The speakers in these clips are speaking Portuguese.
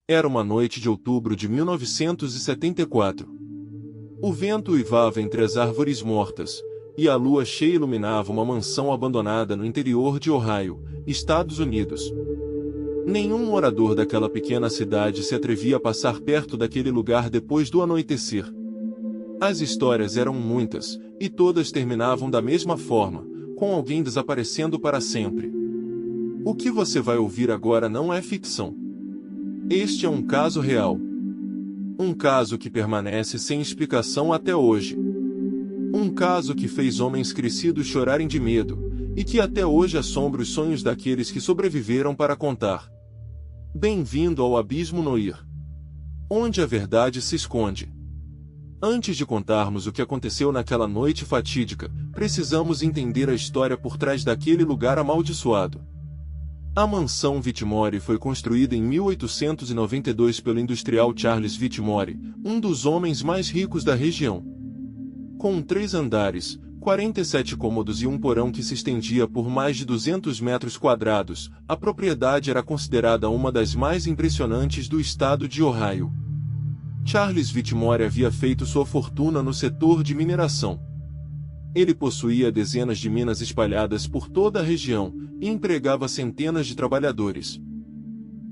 Era uma noite de outubro de 1974. O vento uivava entre as árvores mortas, e a lua cheia iluminava uma mansão abandonada no interior de Ohio, Estados Unidos. Nenhum morador daquela pequena cidade se atrevia a passar perto daquele lugar depois do anoitecer. As histórias eram muitas, e todas terminavam da mesma forma, com alguém desaparecendo para sempre. O que você vai ouvir agora não é ficção. Este é um caso real. Um caso que permanece sem explicação até hoje. Um caso que fez homens crescidos chorarem de medo, e que até hoje assombra os sonhos daqueles que sobreviveram para contar. Bem-vindo ao Abismo Noir, onde a verdade se esconde. Antes de contarmos o que aconteceu naquela noite fatídica, precisamos entender a história por trás daquele lugar amaldiçoado. A mansão Whitmore foi construída em 1892 pelo industrial Charles Whitmore, um dos homens mais ricos da região. Com 3 andares, 47 cômodos e um porão que se estendia por mais de 200 metros quadrados, a propriedade era considerada uma das mais impressionantes do estado de Ohio. Charles Whitmore havia feito sua fortuna no setor de mineração. Ele possuía dezenas de minas espalhadas por toda a região, e empregava centenas de trabalhadores.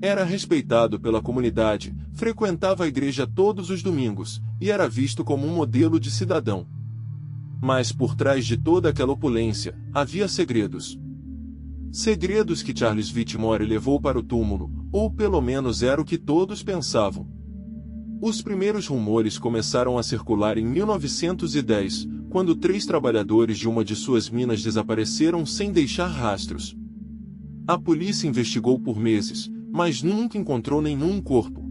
Era respeitado pela comunidade, frequentava a igreja todos os domingos, e era visto como um modelo de cidadão. Mas por trás de toda aquela opulência, havia segredos. Segredos que Charles Whitmore levou para o túmulo, ou pelo menos era o que todos pensavam. Os primeiros rumores começaram a circular em 1910, quando 3 trabalhadores de uma de suas minas desapareceram sem deixar rastros. A polícia investigou por meses, mas nunca encontrou nenhum corpo.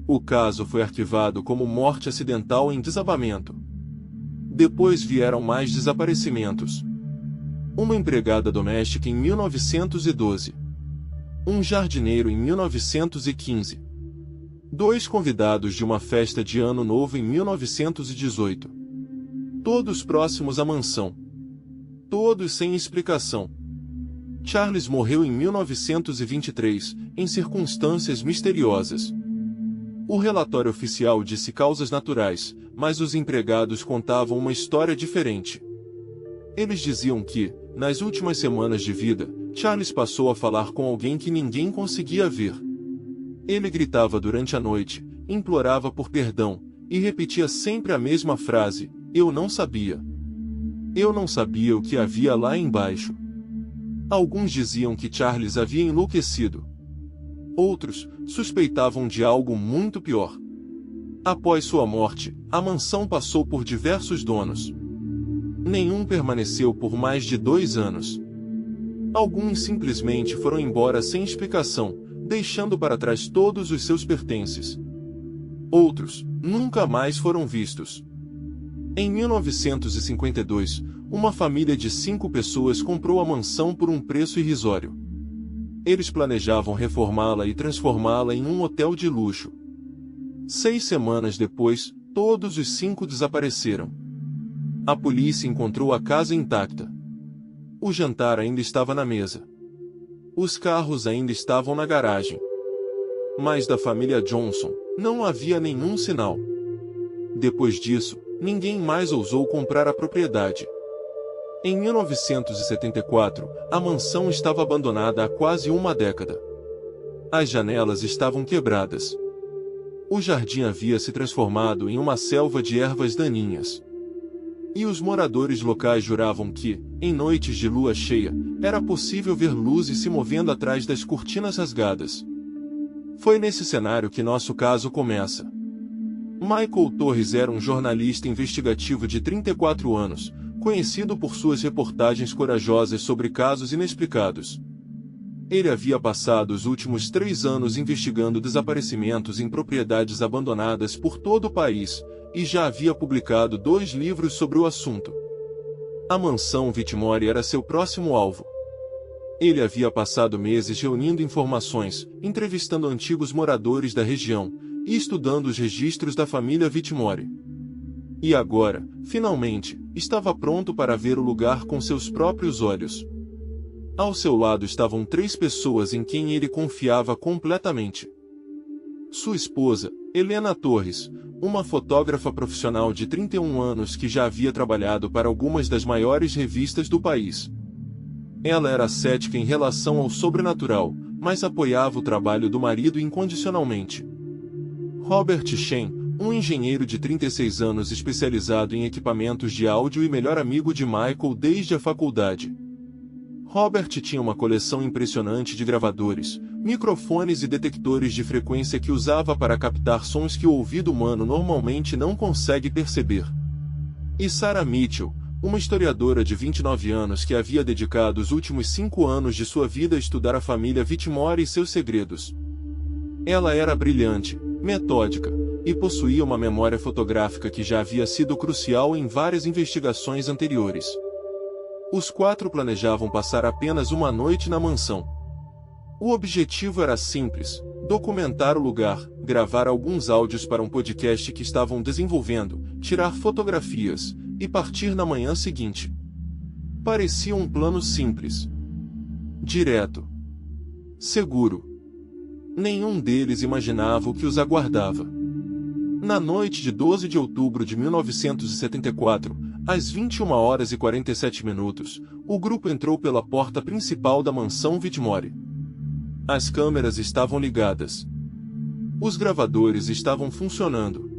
O caso foi arquivado como morte acidental em desabamento. Depois vieram mais desaparecimentos. Uma empregada doméstica em 1912. Um jardineiro em 1915. 2 convidados de uma festa de Ano Novo em 1918. Todos próximos à mansão. Todos sem explicação. Charles morreu em 1923, em circunstâncias misteriosas. O relatório oficial disse causas naturais, mas os empregados contavam uma história diferente. Eles diziam que, nas últimas semanas de vida, Charles passou a falar com alguém que ninguém conseguia ver. Ele gritava durante a noite, implorava por perdão, e repetia sempre a mesma frase: "Eu não sabia. Eu não sabia o que havia lá embaixo." Alguns diziam que Charles havia enlouquecido. Outros suspeitavam de algo muito pior. Após sua morte, a mansão passou por diversos donos. Nenhum permaneceu por mais de 2 anos. Alguns simplesmente foram embora sem explicação, deixando para trás todos os seus pertences. Outros nunca mais foram vistos. Em 1952, uma família de 5 pessoas comprou a mansão por um preço irrisório. Eles planejavam reformá-la e transformá-la em um hotel de luxo. 6 semanas depois, todos os 5 desapareceram. A polícia encontrou a casa intacta. O jantar ainda estava na mesa. Os carros ainda estavam na garagem. Mas da família Johnson, não havia nenhum sinal. Depois disso, ninguém mais ousou comprar a propriedade. Em 1974, a mansão estava abandonada há quase uma década. As janelas estavam quebradas. O jardim havia se transformado em uma selva de ervas daninhas. E os moradores locais juravam que, em noites de lua cheia, era possível ver luzes se movendo atrás das cortinas rasgadas. Foi nesse cenário que nosso caso começa. Michael Torres era um jornalista investigativo de 34 anos, conhecido por suas reportagens corajosas sobre casos inexplicados. Ele havia passado os últimos 3 anos investigando desaparecimentos em propriedades abandonadas por todo o país, e já havia publicado 2 livros sobre o assunto. A mansão Whitmore era seu próximo alvo. Ele havia passado meses reunindo informações, entrevistando antigos moradores da região, e estudando os registros da família Whitmore. E agora, finalmente, estava pronto para ver o lugar com seus próprios olhos. Ao seu lado estavam 3 pessoas em quem ele confiava completamente. Sua esposa, Helena Torres, uma fotógrafa profissional de 31 anos que já havia trabalhado para algumas das maiores revistas do país. Ela era cética em relação ao sobrenatural, mas apoiava o trabalho do marido incondicionalmente. Robert Shen, um engenheiro de 36 anos especializado em equipamentos de áudio e melhor amigo de Michael desde a faculdade. Robert tinha uma coleção impressionante de gravadores, microfones e detectores de frequência que usava para captar sons que o ouvido humano normalmente não consegue perceber. E Sarah Mitchell, uma historiadora de 29 anos que havia dedicado os últimos 5 anos de sua vida a estudar a família Whitmore e seus segredos. Ela era brilhante, metódica, e possuía uma memória fotográfica que já havia sido crucial em várias investigações anteriores. Os 4 planejavam passar apenas uma noite na mansão. O objetivo era simples: documentar o lugar, gravar alguns áudios para um podcast que estavam desenvolvendo, tirar fotografias, e partir na manhã seguinte. Parecia um plano simples. Direto. Seguro. Nenhum deles imaginava o que os aguardava. Na noite de 12 de outubro de 1974, às 21h47, o grupo entrou pela porta principal da mansão Whitmore. As câmeras estavam ligadas. Os gravadores estavam funcionando.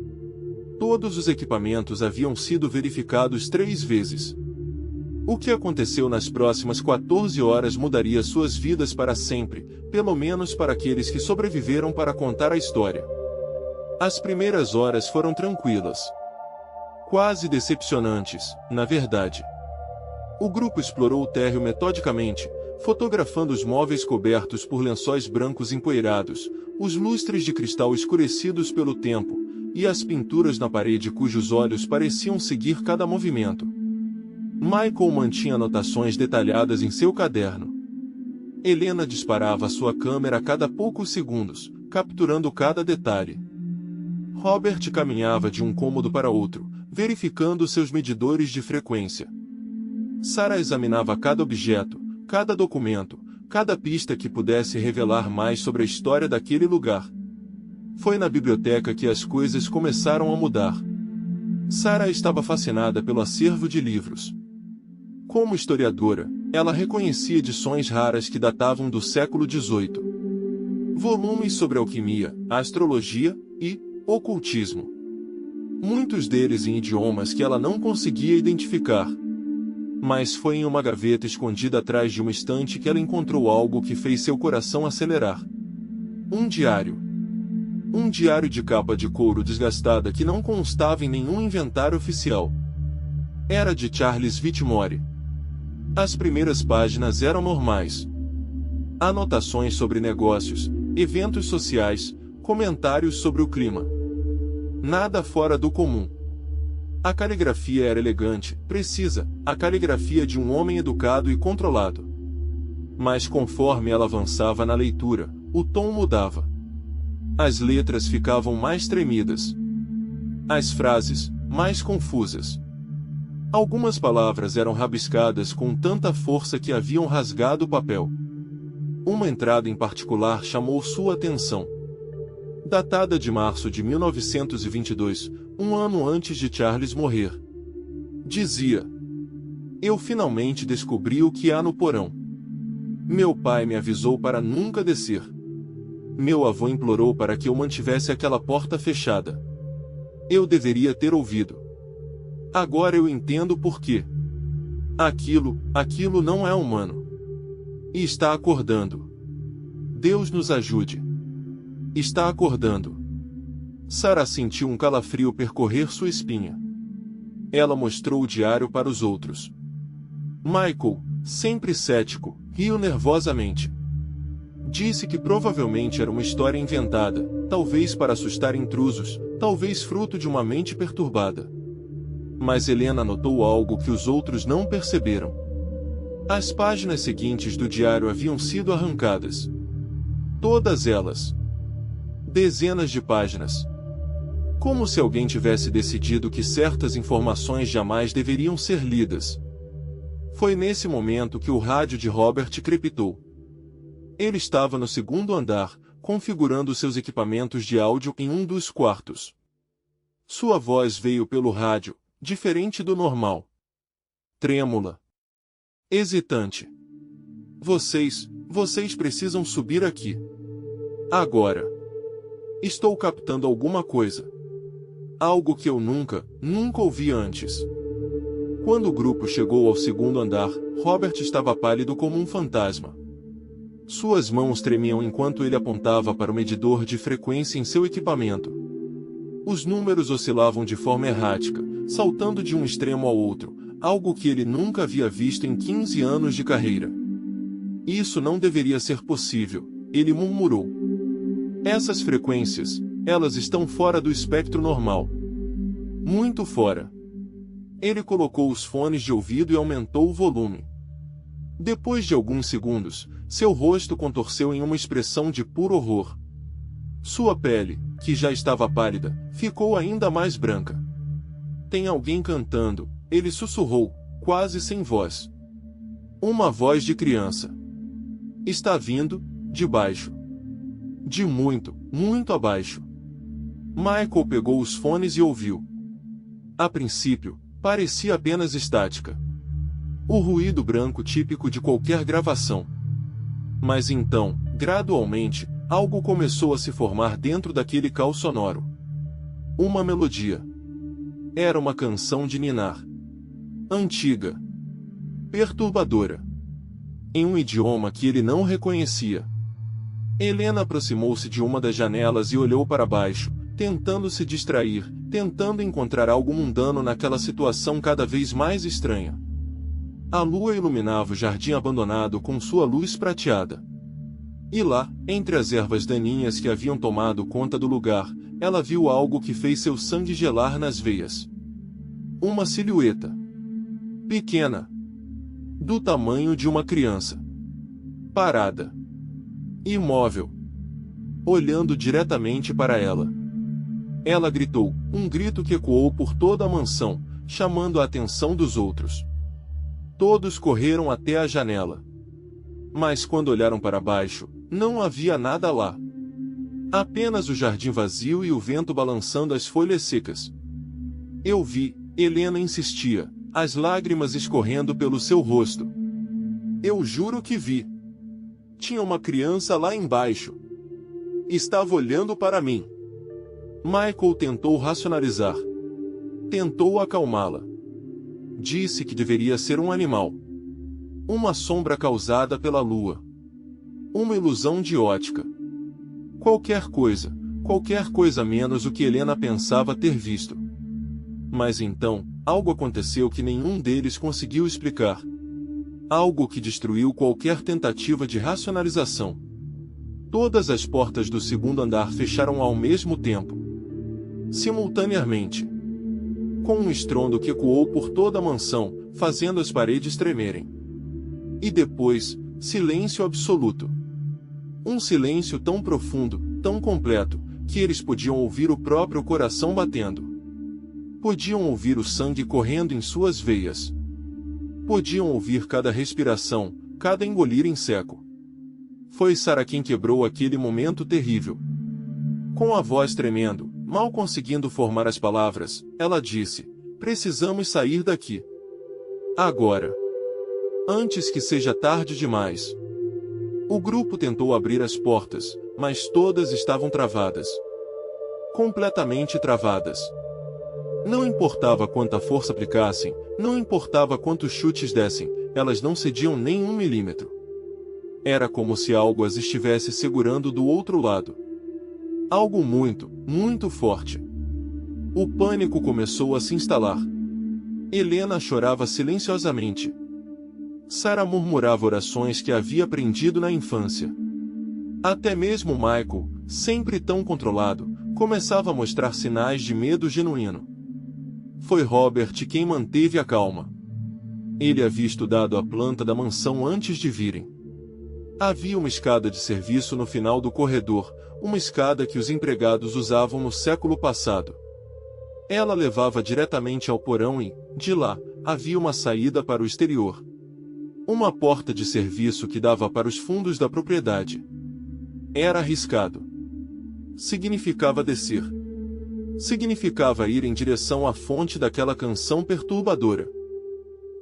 Todos os equipamentos haviam sido verificados 3 vezes. O que aconteceu nas próximas 14 horas mudaria suas vidas para sempre, pelo menos para aqueles que sobreviveram para contar a história. As primeiras horas foram tranquilas. Quase decepcionantes, na verdade. O grupo explorou o térreo metodicamente, fotografando os móveis cobertos por lençóis brancos empoeirados, os lustres de cristal escurecidos pelo tempo, e as pinturas na parede cujos olhos pareciam seguir cada movimento. Michael mantinha anotações detalhadas em seu caderno. Helena disparava sua câmera a cada poucos segundos, capturando cada detalhe. Robert caminhava de um cômodo para outro, verificando seus medidores de frequência. Sarah examinava cada objeto, cada documento, cada pista que pudesse revelar mais sobre a história daquele lugar. Foi na biblioteca que as coisas começaram a mudar. Sarah estava fascinada pelo acervo de livros. Como historiadora, ela reconhecia edições raras que datavam do século XVIII. Volumes sobre alquimia, astrologia e ocultismo. Muitos deles em idiomas que ela não conseguia identificar. Mas foi em uma gaveta escondida atrás de uma estante que ela encontrou algo que fez seu coração acelerar. Um diário. Um diário de capa de couro desgastada que não constava em nenhum inventário oficial. Era de Charles Whitmore. As primeiras páginas eram normais. Anotações sobre negócios, eventos sociais, comentários sobre o clima. Nada fora do comum. A caligrafia era elegante, precisa, a caligrafia de um homem educado e controlado. Mas conforme ela avançava na leitura, o tom mudava. As letras ficavam mais tremidas. As frases, mais confusas. Algumas palavras eram rabiscadas com tanta força que haviam rasgado o papel. Uma entrada em particular chamou sua atenção. Datada de março de 1922, um ano antes de Charles morrer. Dizia: "Eu finalmente descobri o que há no porão. Meu pai me avisou para nunca descer. Meu avô implorou para que eu mantivesse aquela porta fechada. Eu deveria ter ouvido. Agora eu entendo por quê. Aquilo não é humano. E está acordando. Deus nos ajude. Está acordando." Sarah sentiu um calafrio percorrer sua espinha. Ela mostrou o diário para os outros. Michael, sempre cético, riu nervosamente. Disse que provavelmente era uma história inventada, talvez para assustar intrusos, talvez fruto de uma mente perturbada. Mas Helena notou algo que os outros não perceberam. As páginas seguintes do diário haviam sido arrancadas. Todas elas. Dezenas de páginas. Como se alguém tivesse decidido que certas informações jamais deveriam ser lidas. Foi nesse momento que o rádio de Robert crepitou. Ele estava no segundo andar, configurando seus equipamentos de áudio em um dos quartos. Sua voz veio pelo rádio, diferente do normal. Trêmula. Hesitante. Vocês precisam subir aqui. Agora. Estou captando alguma coisa. Algo que eu nunca ouvi antes. Quando o grupo chegou ao segundo andar, Robert estava pálido como um fantasma. Suas mãos tremiam enquanto ele apontava para o medidor de frequência em seu equipamento. Os números oscilavam de forma errática, saltando de um extremo ao outro, algo que ele nunca havia visto em 15 anos de carreira. Isso não deveria ser possível, ele murmurou. Essas frequências, elas estão fora do espectro normal. Muito fora. Ele colocou os fones de ouvido e aumentou o volume. Depois de alguns segundos, seu rosto contorceu em uma expressão de puro horror. Sua pele, que já estava pálida, ficou ainda mais branca. Tem alguém cantando, ele sussurrou, quase sem voz. Uma voz de criança. Está vindo, de baixo. De muito abaixo. Michael pegou os fones e ouviu. A princípio, parecia apenas estática. O ruído branco típico de qualquer gravação. Mas então, gradualmente, algo começou a se formar dentro daquele caos sonoro. Uma melodia. Era uma canção de ninar. Antiga. Perturbadora. Em um idioma que ele não reconhecia. Helena aproximou-se de uma das janelas e olhou para baixo, tentando se distrair, tentando encontrar algo mundano naquela situação cada vez mais estranha. A lua iluminava o jardim abandonado com sua luz prateada. E lá, entre as ervas daninhas que haviam tomado conta do lugar, ela viu algo que fez seu sangue gelar nas veias. Uma silhueta. Pequena. Do tamanho de uma criança. Parada. Imóvel. Olhando diretamente para ela. Ela gritou, um grito que ecoou por toda a mansão, chamando a atenção dos outros. Todos correram até a janela. Mas quando olharam para baixo, não havia nada lá. Apenas o jardim vazio e o vento balançando as folhas secas. Eu vi, Helena insistia, as lágrimas escorrendo pelo seu rosto. Eu juro que vi. Tinha uma criança lá embaixo. Estava olhando para mim. Michael tentou racionalizar. Tentou acalmá-la. Disse que deveria ser um animal. Uma sombra causada pela lua. Uma ilusão de ótica. Qualquer coisa menos o que Helena pensava ter visto. Mas então, algo aconteceu que nenhum deles conseguiu explicar. Algo que destruiu qualquer tentativa de racionalização. Todas as portas do segundo andar fecharam ao mesmo tempo. Simultaneamente. Com um estrondo que ecoou por toda a mansão, fazendo as paredes tremerem. E depois, silêncio absoluto. Um silêncio tão profundo, tão completo, que eles podiam ouvir o próprio coração batendo. Podiam ouvir o sangue correndo em suas veias. Podiam ouvir cada respiração, cada engolir em seco. Foi Sarah quem quebrou aquele momento terrível. Com a voz tremendo, mal conseguindo formar as palavras, ela disse, precisamos sair daqui. Agora. Antes que seja tarde demais. O grupo tentou abrir as portas, mas todas estavam travadas. Completamente travadas. Não importava quanta força aplicassem, não importava quantos chutes dessem, elas não cediam nem 1 milímetro. Era como se algo as estivesse segurando do outro lado. Algo muito forte. O pânico começou a se instalar. Helena chorava silenciosamente. Sarah murmurava orações que havia aprendido na infância. Até mesmo Michael, sempre tão controlado, começava a mostrar sinais de medo genuíno. Foi Robert quem manteve a calma. Ele havia estudado a planta da mansão antes de virem. Havia uma escada de serviço no final do corredor, uma escada que os empregados usavam no século passado. Ela levava diretamente ao porão e, de lá, havia uma saída para o exterior. Uma porta de serviço que dava para os fundos da propriedade. Era arriscado. Significava descer. Significava ir em direção à fonte daquela canção perturbadora.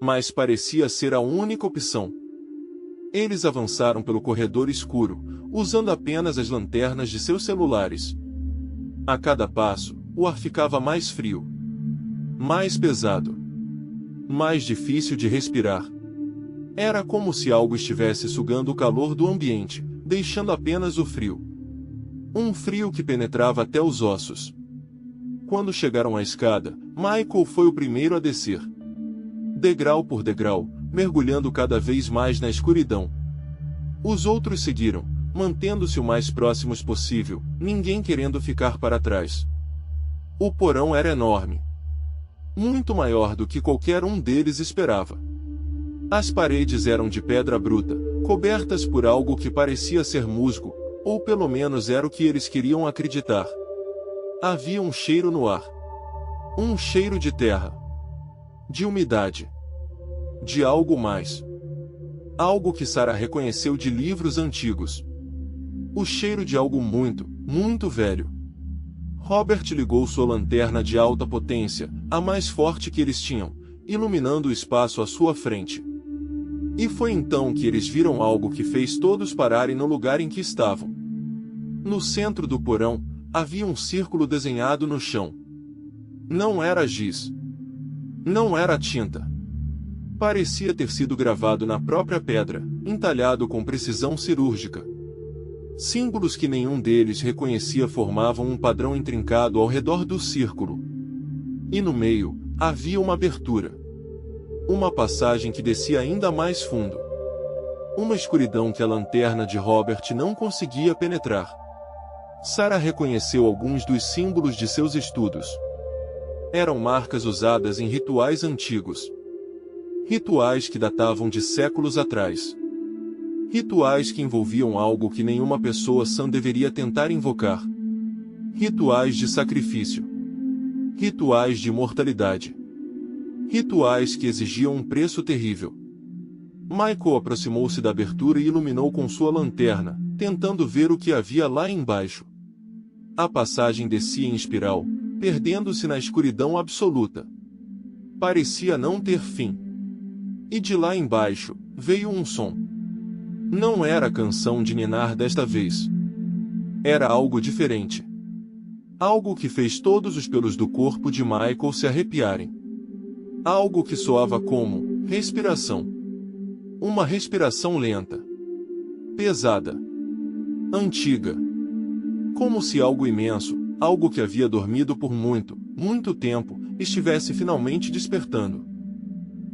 Mas parecia ser a única opção. Eles avançaram pelo corredor escuro, usando apenas as lanternas de seus celulares. A cada passo, o ar ficava mais frio, mais pesado, mais difícil de respirar. Era como se algo estivesse sugando o calor do ambiente, deixando apenas o frio. Um frio que penetrava até os ossos. Quando chegaram à escada, Michael foi o primeiro a descer. Degrau por degrau, mergulhando cada vez mais na escuridão. Os outros seguiram, mantendo-se o mais próximos possível, ninguém querendo ficar para trás. O porão era enorme. Muito maior do que qualquer um deles esperava. As paredes eram de pedra bruta, cobertas por algo que parecia ser musgo, ou pelo menos era o que eles queriam acreditar. Havia um cheiro no ar. Um cheiro de terra. De umidade. De algo mais. Algo que Sarah reconheceu de livros antigos. O cheiro de algo muito, muito velho. Robert ligou sua lanterna de alta potência, a mais forte que eles tinham, iluminando o espaço à sua frente. E foi então que eles viram algo que fez todos pararem no lugar em que estavam. No centro do porão, havia um círculo desenhado no chão. Não era giz. Não era tinta. Parecia ter sido gravado na própria pedra, entalhado com precisão cirúrgica. Símbolos que nenhum deles reconhecia formavam um padrão intrincado ao redor do círculo. E no meio, havia uma abertura. Uma passagem que descia ainda mais fundo. Uma escuridão que a lanterna de Robert não conseguia penetrar. Sarah reconheceu alguns dos símbolos de seus estudos. Eram marcas usadas em rituais antigos. Rituais que datavam de séculos atrás. Rituais que envolviam algo que nenhuma pessoa sã deveria tentar invocar. Rituais de sacrifício. Rituais de imortalidade. Rituais que exigiam um preço terrível. Michael aproximou-se da abertura e iluminou com sua lanterna, tentando ver o que havia lá embaixo. A passagem descia em espiral, perdendo-se na escuridão absoluta. Parecia não ter fim. E de lá embaixo, veio um som. Não era a canção de ninar desta vez. Era algo diferente. Algo que fez todos os pelos do corpo de Michael se arrepiarem. Algo que soava como respiração. Uma respiração lenta. Pesada. Antiga. Como se algo imenso, algo que havia dormido por muito, muito tempo, estivesse finalmente despertando.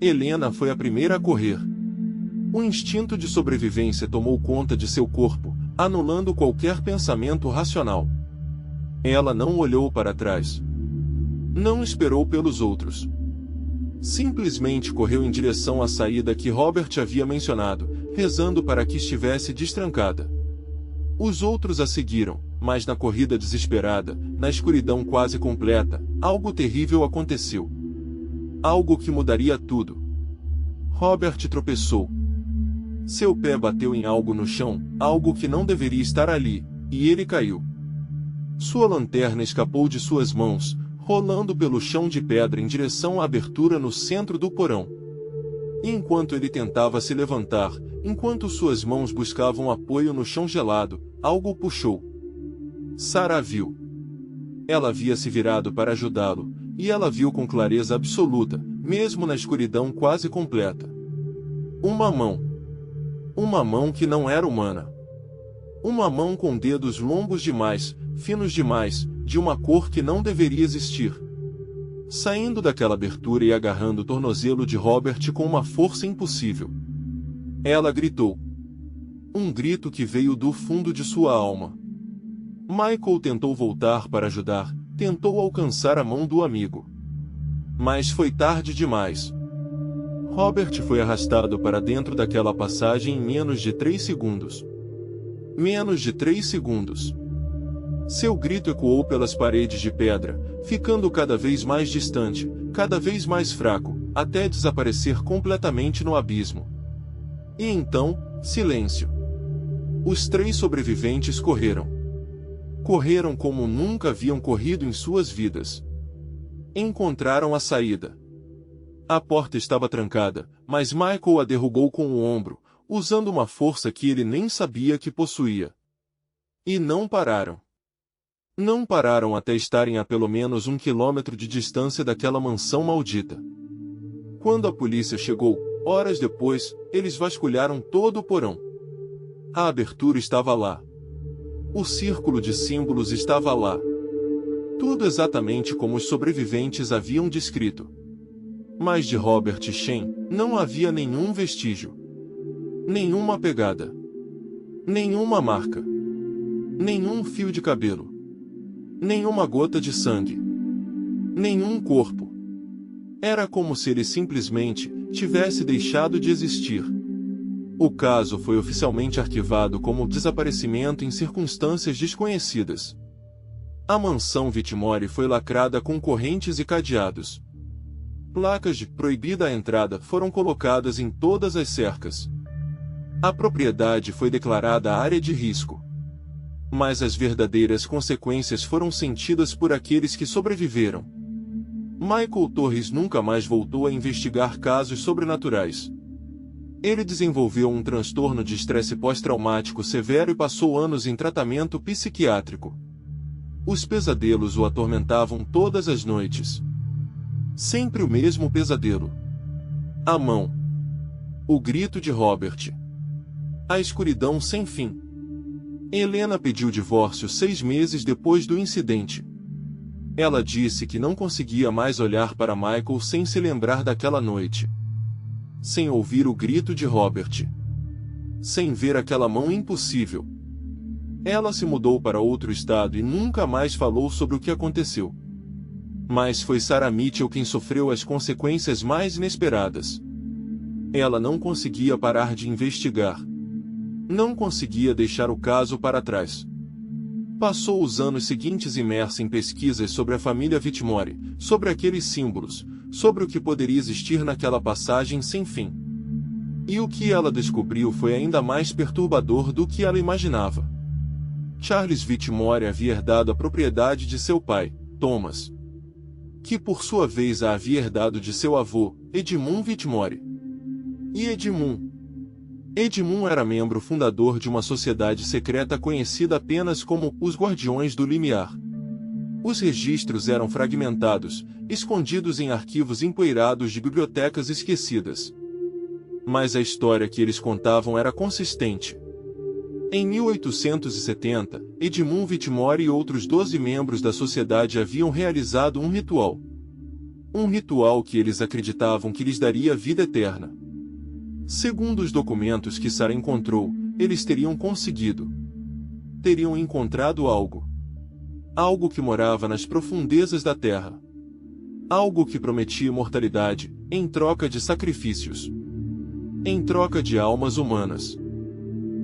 Helena foi a primeira a correr. O instinto de sobrevivência tomou conta de seu corpo, anulando qualquer pensamento racional. Ela não olhou para trás. Não esperou pelos outros. Simplesmente correu em direção à saída que Robert havia mencionado, rezando para que estivesse destrancada. Os outros a seguiram, mas na corrida desesperada, na escuridão quase completa, algo terrível aconteceu. Algo que mudaria tudo. Robert tropeçou. Seu pé bateu em algo no chão, algo que não deveria estar ali, e ele caiu. Sua lanterna escapou de suas mãos, rolando pelo chão de pedra em direção à abertura no centro do porão. E enquanto ele tentava se levantar, enquanto suas mãos buscavam apoio no chão gelado, algo o puxou. Sarah viu. Ela havia se virado para ajudá-lo, e ela viu com clareza absoluta, mesmo na escuridão quase completa. Uma mão. Uma mão que não era humana. Uma mão com dedos longos demais, finos demais, de uma cor que não deveria existir. Saindo daquela abertura e agarrando o tornozelo de Robert com uma força impossível. Ela gritou. Um grito que veio do fundo de sua alma. Michael tentou voltar para ajudar, tentou alcançar a mão do amigo. Mas foi tarde demais. Robert foi arrastado para dentro daquela passagem em menos de 3 segundos. Menos de 3 segundos. Seu grito ecoou pelas paredes de pedra, ficando cada vez mais distante, cada vez mais fraco, até desaparecer completamente no abismo. E então, silêncio. Os 3 sobreviventes correram. Correram como nunca haviam corrido em suas vidas. Encontraram a saída. A porta estava trancada, mas Michael a derrubou com o ombro, usando uma força que ele nem sabia que possuía. E não pararam. Não pararam até estarem a pelo menos 1 quilômetro de distância daquela mansão maldita. Quando a polícia chegou, horas depois, eles vasculharam todo o porão. A abertura estava lá. O círculo de símbolos estava lá. Tudo exatamente como os sobreviventes haviam descrito. Mas de Robert Shen não havia nenhum vestígio. Nenhuma pegada. Nenhuma marca. Nenhum fio de cabelo. Nenhuma gota de sangue. Nenhum corpo. Era como se ele simplesmente tivesse deixado de existir. O caso foi oficialmente arquivado como desaparecimento em circunstâncias desconhecidas. A mansão Whitmore foi lacrada com correntes e cadeados. Placas de proibida a entrada foram colocadas em todas as cercas. A propriedade foi declarada área de risco. Mas as verdadeiras consequências foram sentidas por aqueles que sobreviveram. Michael Torres nunca mais voltou a investigar casos sobrenaturais. Ele desenvolveu um transtorno de estresse pós-traumático severo e passou anos em tratamento psiquiátrico. Os pesadelos o atormentavam todas as noites. Sempre o mesmo pesadelo. A mão. O grito de Robert. A escuridão sem fim. Helena pediu divórcio 6 meses depois do incidente. Ela disse que não conseguia mais olhar para Michael sem se lembrar daquela noite. Sem ouvir o grito de Robert. Sem ver aquela mão impossível. Ela se mudou para outro estado e nunca mais falou sobre o que aconteceu. Mas foi Sarah Mitchell quem sofreu as consequências mais inesperadas. Ela não conseguia parar de investigar. Não conseguia deixar o caso para trás. Passou os anos seguintes imersa em pesquisas sobre a família Whitmore, sobre aqueles símbolos, sobre o que poderia existir naquela passagem sem fim. E o que ela descobriu foi ainda mais perturbador do que ela imaginava. Charles Whitmore havia herdado a propriedade de seu pai, Thomas, que por sua vez a havia herdado de seu avô, Edmund Whitmore. E Edmund era membro fundador de uma sociedade secreta conhecida apenas como os Guardiões do Limiar. Os registros eram fragmentados, escondidos em arquivos empoeirados de bibliotecas esquecidas. Mas a história que eles contavam era consistente. Em 1870, Edmund Whitmore e outros 12 membros da sociedade haviam realizado um ritual. Um ritual que eles acreditavam que lhes daria vida eterna. Segundo os documentos que Sarah encontrou, eles teriam conseguido. Teriam encontrado algo. Algo que morava nas profundezas da terra. Algo que prometia imortalidade, em troca de sacrifícios. Em troca de almas humanas.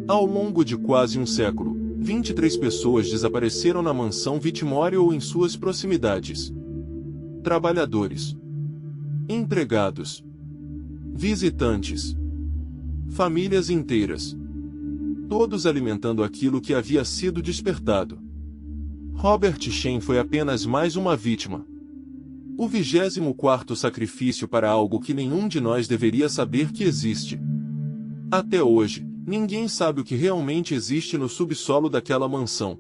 Ao longo de quase um século, 23 pessoas desapareceram na mansão Whitmore ou em suas proximidades. Trabalhadores. Empregados. Visitantes. Famílias inteiras. Todos alimentando aquilo que havia sido despertado. Robert Shen foi apenas mais uma vítima. O 24º sacrifício para algo que nenhum de nós deveria saber que existe. Até hoje, ninguém sabe o que realmente existe no subsolo daquela mansão.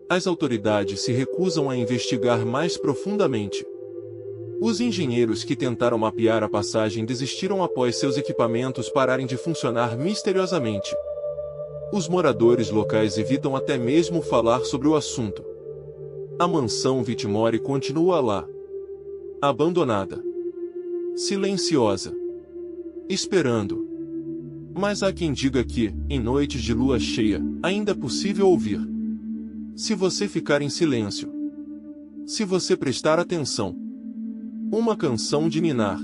As autoridades se recusam a investigar mais profundamente. Os engenheiros que tentaram mapear a passagem desistiram após seus equipamentos pararem de funcionar misteriosamente. Os moradores locais evitam até mesmo falar sobre o assunto. A mansão Whitmore continua lá. Abandonada. Silenciosa. Esperando. Mas há quem diga que, em noites de lua cheia, ainda é possível ouvir. Se você ficar em silêncio. Se você prestar atenção. Uma canção de ninar.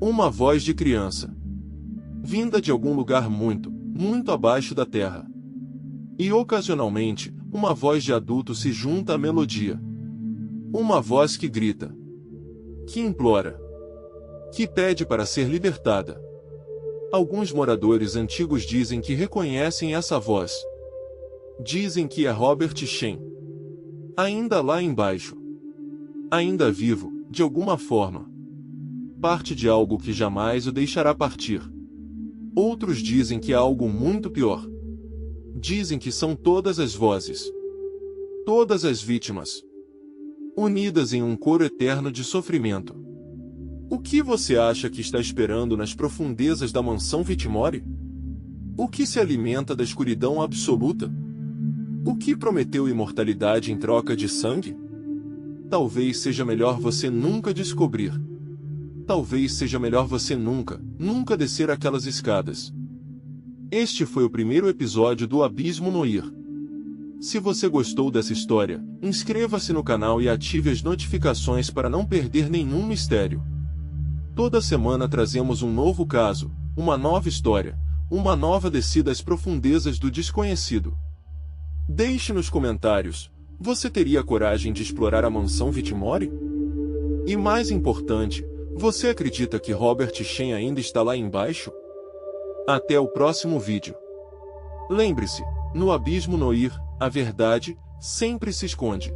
Uma voz de criança. Vinda de algum lugar muito, muito abaixo da terra. E ocasionalmente, uma voz de adulto se junta à melodia. Uma voz que grita. Que implora. Que pede para ser libertada. Alguns moradores antigos dizem que reconhecem essa voz. Dizem que é Robert Shen. Ainda lá embaixo. Ainda vivo, de alguma forma. Parte de algo que jamais o deixará partir. Outros dizem que é algo muito pior. Dizem que são todas as vozes. Todas as vítimas. Unidas em um coro eterno de sofrimento. O que você acha que está esperando nas profundezas da mansão Vitmore? O que se alimenta da escuridão absoluta? O que prometeu imortalidade em troca de sangue? Talvez seja melhor você nunca descobrir. Talvez seja melhor você nunca descer aquelas escadas. Este foi o primeiro episódio do Abismo Noir. Se você gostou dessa história, inscreva-se no canal e ative as notificações para não perder nenhum mistério. Toda semana trazemos um novo caso, uma nova história, uma nova descida às profundezas do desconhecido. Deixe nos comentários, você teria coragem de explorar a mansão Vitmore? E mais importante, você acredita que Robert Shen ainda está lá embaixo? Até o próximo vídeo. Lembre-se, no Abismo Noir, a verdade sempre se esconde.